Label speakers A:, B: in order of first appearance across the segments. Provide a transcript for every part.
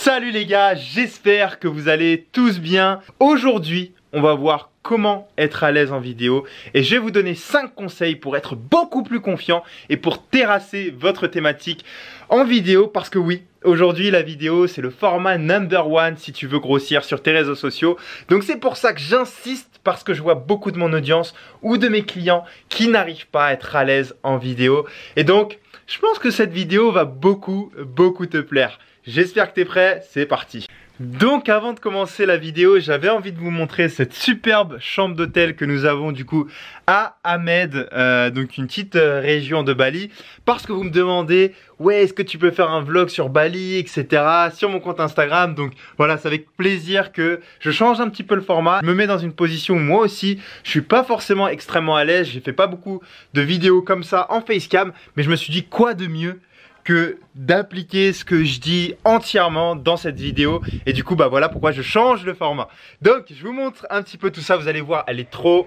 A: Salut les gars, j'espère que vous allez tous bien. Aujourd'hui, on va voir comment être à l'aise en vidéo et je vais vous donner 5 conseils pour être beaucoup plus confiant et pour terrasser votre thématique en vidéo parce que oui, aujourd'hui la vidéo c'est le format number one si tu veux grossir sur tes réseaux sociaux. Donc c'est pour ça que j'insiste parce que je vois beaucoup de mon audience ou de mes clients qui n'arrivent pas à être à l'aise en vidéo et donc je pense que cette vidéo va beaucoup te plaire. J'espère que tu es prêt, c'est parti. Donc avant de commencer la vidéo, j'avais envie de vous montrer cette superbe chambre d'hôtel que nous avons du coup à Amed, donc une petite région de Bali. Parce que vous me demandez, ouais, est-ce que tu peux faire un vlog sur Bali, etc. sur mon compte Instagram. Donc voilà, c'est avec plaisir que je change un petit peu le format. Je me mets dans une position où moi aussi, je suis pas forcément extrêmement à l'aise. J'ai fait pas beaucoup de vidéos comme ça en facecam, mais je me suis dit quoi de mieux que d'appliquer ce que je dis entièrement dans cette vidéo. Et du coup, bah voilà pourquoi je change le format. Donc, je vous montre un petit peu tout ça. Vous allez voir, elle est trop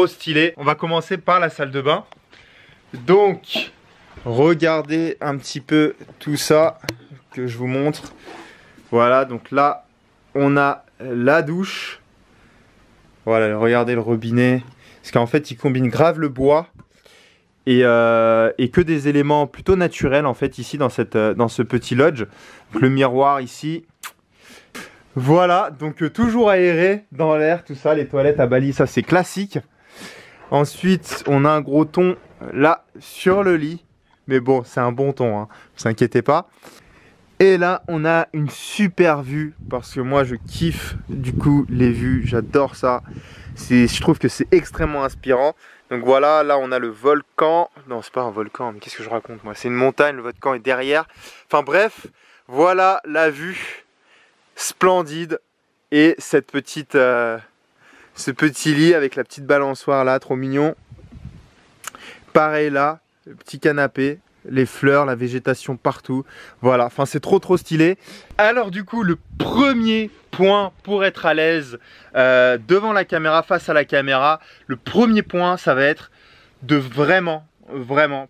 A: stylée. On va commencer par la salle de bain. Donc, regardez un petit peu tout ça que je vous montre. Voilà, donc là, on a la douche. Voilà, regardez le robinet. Parce qu'en fait, il combine grave le bois. Et que des éléments plutôt naturels en fait ici dans ce petit lodge. Donc, le miroir ici. Voilà, donc toujours aéré dans l'air, tout ça, les toilettes à Bali, ça c'est classique. Ensuite, on a un gros thon là sur le lit. Mais bon, c'est un bon thon, hein, ne vous inquiétez pas. Et là, on a une super vue parce que moi je kiffe du coup les vues, j'adore ça. Je trouve que c'est extrêmement inspirant. Donc voilà, là on a le volcan. Non, c'est pas un volcan, mais qu'est-ce que je raconte moi? C'est une montagne, le volcan est derrière. Enfin bref, voilà la vue splendide. Et cette petite, ce petit lit avec la petite balançoire là, trop mignon. Pareil là, le petit canapé. Les fleurs, la végétation partout. Voilà, enfin c'est trop stylé. Alors du coup, le premier point pour être à l'aise devant la caméra, face à la caméra, le premier point, ça va être de vraiment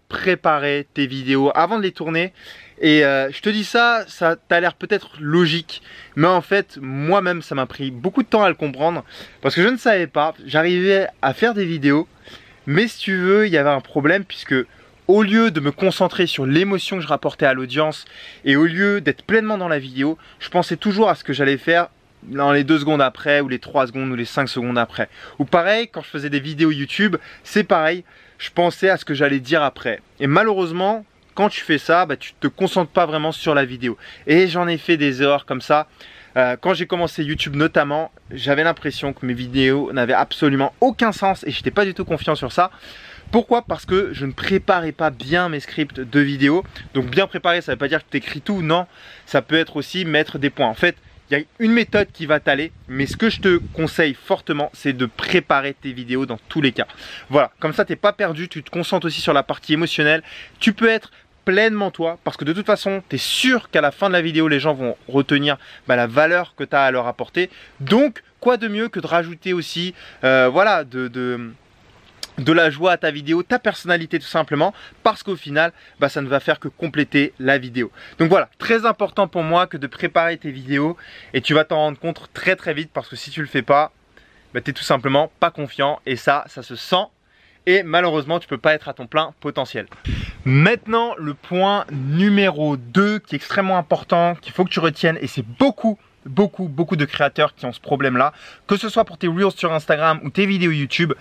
A: préparer tes vidéos avant de les tourner. Et je te dis ça t'a l'air peut-être logique, mais en fait, moi-même, ça m'a pris beaucoup de temps à le comprendre parce que je ne savais pas. J'arrivais à faire des vidéos, mais si tu veux, il y avait un problème puisque au lieu de me concentrer sur l'émotion que je rapportais à l'audience et au lieu d'être pleinement dans la vidéo, je pensais toujours à ce que j'allais faire dans les 2 secondes après ou les 3 secondes ou les 5 secondes après. Ou pareil, quand je faisais des vidéos YouTube, c'est pareil, je pensais à ce que j'allais dire après. Et malheureusement, quand tu fais ça, bah, tu te concentres pas vraiment sur la vidéo. Et j'en ai fait des erreurs comme ça. Quand j'ai commencé YouTube notamment, j'avais l'impression que mes vidéos n'avaient absolument aucun sens et je n'étais pas du tout confiant sur ça. Pourquoi? Parce que je ne préparais pas bien mes scripts de vidéos. Donc bien préparer, ça ne veut pas dire que tu écris tout, non. Ça peut être aussi mettre des points. En fait, il y a une méthode qui va t'aller, mais ce que je te conseille fortement, c'est de préparer tes vidéos dans tous les cas. Voilà, comme ça tu n'es pas perdu, tu te concentres aussi sur la partie émotionnelle. Tu peux être pleinement toi, parce que de toute façon, tu es sûr qu'à la fin de la vidéo, les gens vont retenir la valeur que tu as à leur apporter. Donc, quoi de mieux que de rajouter aussi, voilà, de la joie à ta vidéo, ta personnalité tout simplement, parce qu'au final, ça ne va faire que compléter la vidéo. Donc voilà, très important pour moi que de préparer tes vidéos et tu vas t'en rendre compte très vite parce que si tu le fais pas, tu n'es tout simplement pas confiant et ça se sent et malheureusement, tu peux pas être à ton plein potentiel. Maintenant, le point numéro 2 qui est extrêmement important, qu'il faut que tu retiennes et c'est beaucoup de créateurs qui ont ce problème là, que ce soit pour tes Reels sur Instagram ou tes vidéos YouTube.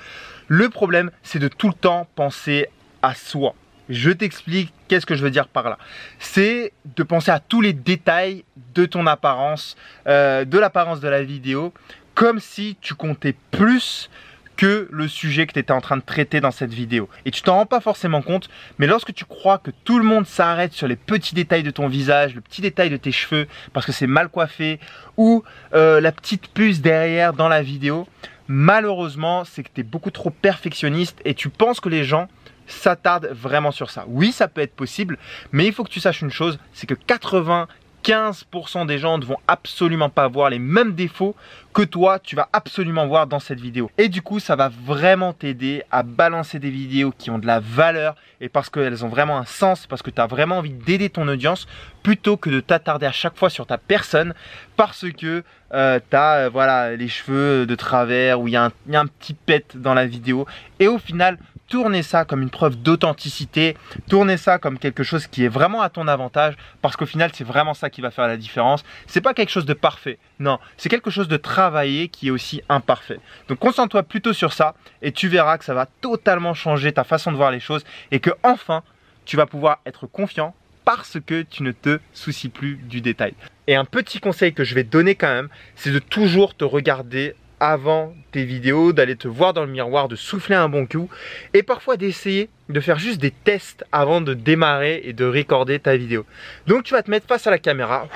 A: Le problème, c'est de tout le temps penser à soi. Je t'explique qu'est-ce que je veux dire par là. C'est de penser à tous les détails de ton apparence, de l'apparence de la vidéo, comme si tu comptais plus que le sujet que tu étais en train de traiter dans cette vidéo. Et tu t'en rends pas forcément compte, mais lorsque tu crois que tout le monde s'arrête sur les petits détails de ton visage, le petit détail de tes cheveux, parce que c'est mal coiffé, ou la petite puce derrière dans la vidéo, malheureusement, c'est que tu es beaucoup trop perfectionniste et tu penses que les gens s'attardent vraiment sur ça. Oui, ça peut être possible, mais il faut que tu saches une chose, c'est que 95% 15% des gens ne vont absolument pas voir les mêmes défauts que toi, tu vas absolument voir dans cette vidéo. Et du coup, ça va vraiment t'aider à balancer des vidéos qui ont de la valeur et parce qu'elles ont vraiment un sens, parce que tu as vraiment envie d'aider ton audience plutôt que de t'attarder à chaque fois sur ta personne parce que tu as voilà, les cheveux de travers ou il y a un petit pet dans la vidéo. Et au final, tournez ça comme une preuve d'authenticité, tournez ça comme quelque chose qui est vraiment à ton avantage parce qu'au final, c'est vraiment ça qui va faire la différence. C'est pas quelque chose de parfait, non, c'est quelque chose de travaillé qui est aussi imparfait. Donc concentre-toi plutôt sur ça et tu verras que ça va totalement changer ta façon de voir les choses et que enfin, tu vas pouvoir être confiant parce que tu ne te soucies plus du détail. Et un petit conseil que je vais te donner quand même, c'est de toujours te regarder avant tes vidéos, d'aller te voir dans le miroir, de souffler un bon coup et parfois d'essayer de faire juste des tests avant de démarrer et de recorder ta vidéo. Donc tu vas te mettre face à la caméra,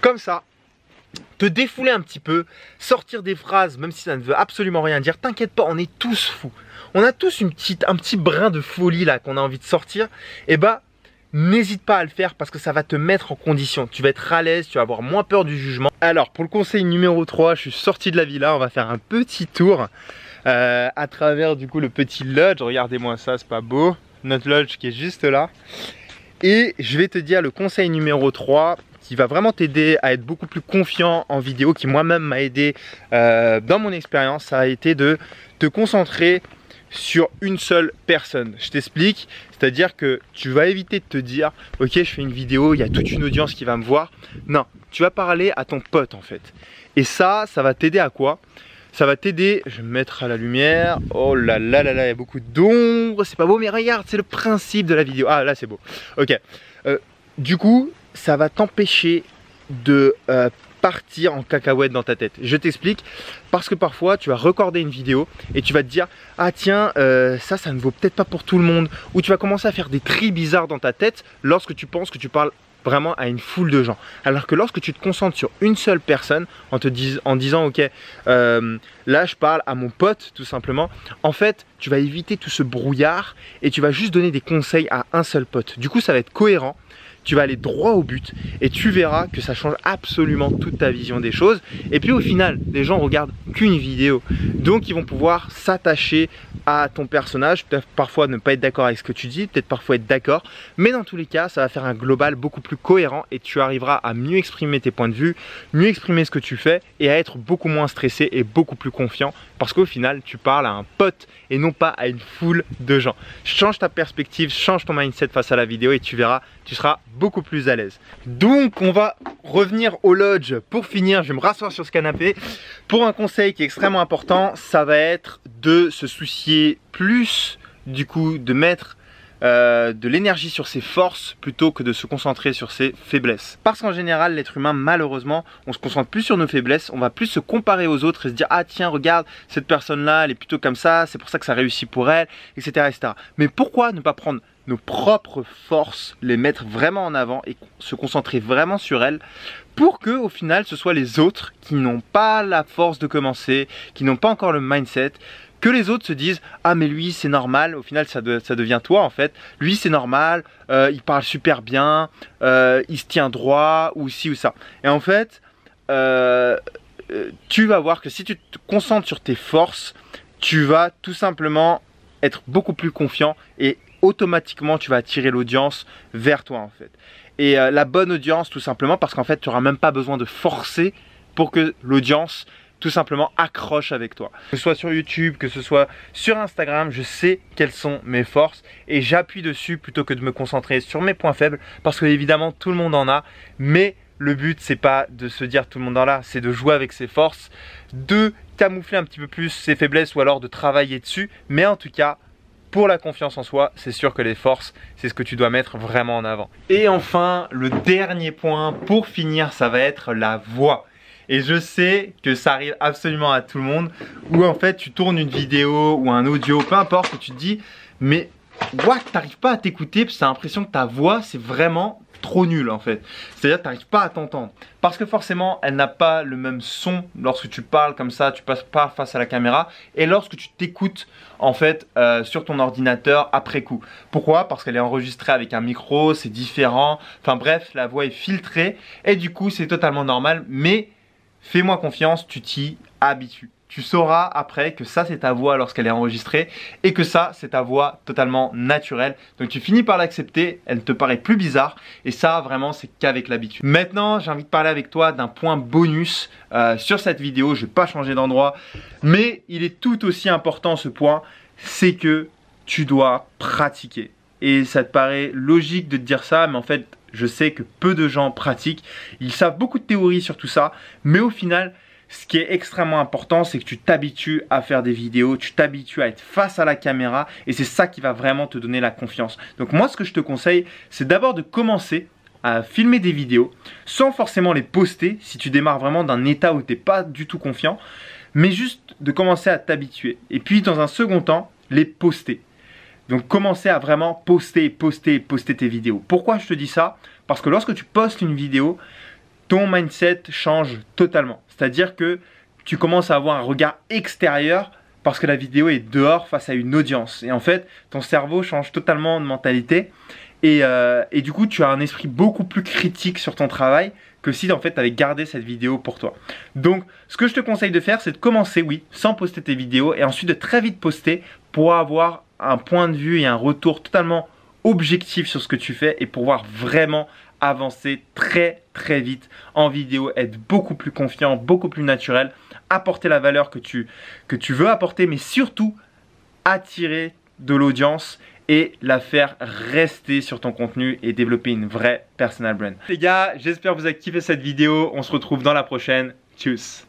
A: comme ça, te défouler un petit peu, sortir des phrases même si ça ne veut absolument rien dire. T'inquiète pas, on est tous fous. On a tous un petit brin de folie là qu'on a envie de sortir. Et bah, n'hésite pas à le faire parce que ça va te mettre en condition. Tu vas être à l'aise, tu vas avoir moins peur du jugement. Alors pour le conseil numéro 3, je suis sorti de la villa. On va faire un petit tour à travers du coup le petit lodge. Regardez-moi ça, c'est pas beau. Notre lodge qui est juste là. Et je vais te dire le conseil numéro 3 qui va vraiment t'aider à être beaucoup plus confiant en vidéo, qui moi-même m'a aidé dans mon expérience. Ça a été de te concentrer sur une seule personne. Je t'explique, c'est-à-dire que tu vas éviter de te dire ok, je fais une vidéo, il y a toute une audience qui va me voir. Non, tu vas parler à ton pote en fait. Et ça va t'aider à quoi? Ça va t'aider, je vais me mettre à la lumière. Oh là là là là, il y a beaucoup d'ombre, c'est pas beau, mais regarde, c'est le principe de la vidéo. Ah là c'est beau, ok. Du coup, ça va t'empêcher de partir en cacahuète dans ta tête. Je t'explique, parce que parfois tu vas recorder une vidéo et tu vas te dire ah tiens, ça ne vaut peut-être pas pour tout le monde, ou tu vas commencer à faire des tris bizarres dans ta tête lorsque tu penses que tu parles vraiment à une foule de gens. Alors que lorsque tu te concentres sur une seule personne en disant ok, là je parle à mon pote tout simplement, en fait tu vas éviter tout ce brouillard et tu vas juste donner des conseils à un seul pote. Du coup ça va être cohérent. Tu vas aller droit au but et tu verras que ça change absolument toute ta vision des choses. Et puis au final, les gens regardent qu'une vidéo. Donc ils vont pouvoir s'attacher à ton personnage. Peut-être parfois ne pas être d'accord avec ce que tu dis, peut-être parfois être d'accord. Mais dans tous les cas, ça va faire un global beaucoup plus cohérent et tu arriveras à mieux exprimer tes points de vue, mieux exprimer ce que tu fais et à être beaucoup moins stressé et beaucoup plus confiant. Parce qu'au final, tu parles à un pote et non pas à une foule de gens. Change ta perspective, change ton mindset face à la vidéo et tu verras, tu seras beaucoup plus à l'aise. Donc on va revenir au lodge pour finir. Je vais me rasseoir sur ce canapé. Pour un conseil qui est extrêmement important, ça va être de se soucier plus du coup de mettre de l'énergie sur ses forces plutôt que de se concentrer sur ses faiblesses. Parce qu'en général, l'être humain, malheureusement, on se concentre plus sur nos faiblesses, on va plus se comparer aux autres et se dire ah tiens regarde, cette personne là elle est plutôt comme ça, c'est pour ça que ça réussit pour elle, etc. etc. Mais pourquoi ne pas prendre nos propres forces, les mettre vraiment en avant et se concentrer vraiment sur elles pour que au final ce soit les autres qui n'ont pas la force de commencer, qui n'ont pas encore le mindset, que les autres se disent ah mais lui c'est normal, au final ça devient toi en fait, lui c'est normal, il parle super bien, il se tient droit ou ci ou ça. Et en fait tu vas voir que si tu te concentres sur tes forces, tu vas tout simplement être beaucoup plus confiant et automatiquement tu vas attirer l'audience vers toi en fait. Et la bonne audience tout simplement parce qu'en fait tu n'auras même pas besoin de forcer pour que l'audience tout simplement accroche avec toi. Que ce soit sur YouTube, que ce soit sur Instagram, je sais quelles sont mes forces et j'appuie dessus plutôt que de me concentrer sur mes points faibles parce que évidemment tout le monde en a, mais le but c'est pas de se dire tout le monde en a, c'est de jouer avec ses forces, de camoufler un petit peu plus ses faiblesses ou alors de travailler dessus, mais en tout cas pour la confiance en soi, c'est sûr que les forces, c'est ce que tu dois mettre vraiment en avant. Et enfin, le dernier point pour finir, ça va être la voix. Et je sais que ça arrive absolument à tout le monde, où en fait tu tournes une vidéo ou un audio, peu importe, et tu te dis mais what, t'arrives pas à t'écouter parce que t'as l'impression que ta voix c'est vraiment trop nulle en fait. C'est-à-dire que tu n'arrives pas à t'entendre. Parce que forcément, elle n'a pas le même son lorsque tu parles comme ça, tu passes pas face à la caméra. Et lorsque tu t'écoutes en fait sur ton ordinateur après coup. Pourquoi? Parce qu'elle est enregistrée avec un micro, c'est différent. Enfin bref, la voix est filtrée. Et du coup, c'est totalement normal. Mais fais-moi confiance, tu t'y habitues. Tu sauras après que ça c'est ta voix lorsqu'elle est enregistrée et que ça c'est ta voix totalement naturelle. Donc tu finis par l'accepter, elle ne te paraît plus bizarre et ça vraiment c'est qu'avec l'habitude. Maintenant j'ai envie de parler avec toi d'un point bonus sur cette vidéo. Je ne vais pas changer d'endroit mais il est tout aussi important ce point, c'est que tu dois pratiquer. Et ça te paraît logique de te dire ça mais en fait je sais que peu de gens pratiquent. Ils savent beaucoup de théories sur tout ça mais au final ce qui est extrêmement important, c'est que tu t'habitues à faire des vidéos, tu t'habitues à être face à la caméra et c'est ça qui va vraiment te donner la confiance. Donc moi, ce que je te conseille, c'est d'abord de commencer à filmer des vidéos sans forcément les poster si tu démarres vraiment d'un état où tu n'es pas du tout confiant, mais juste de commencer à t'habituer. Et puis dans un second temps, les poster. Donc commencer à vraiment poster tes vidéos. Pourquoi je te dis ça? Parce que lorsque tu postes une vidéo, ton mindset change totalement. C'est-à-dire que tu commences à avoir un regard extérieur parce que la vidéo est dehors face à une audience. Et en fait, ton cerveau change totalement de mentalité. Et du coup, tu as un esprit beaucoup plus critique sur ton travail que si en fait tu avais gardé cette vidéo pour toi. Donc, ce que je te conseille de faire, c'est de commencer, oui, sans poster tes vidéos et ensuite de très vite poster pour avoir un point de vue et un retour totalement objectif sur ce que tu fais et pouvoir vraiment avancer très vite en vidéo, être beaucoup plus confiant, beaucoup plus naturel, apporter la valeur que tu veux apporter, mais surtout attirer de l'audience et la faire rester sur ton contenu et développer une vraie personal brand. Les gars, j'espère que vous avez kiffé cette vidéo. On se retrouve dans la prochaine. Tchuss!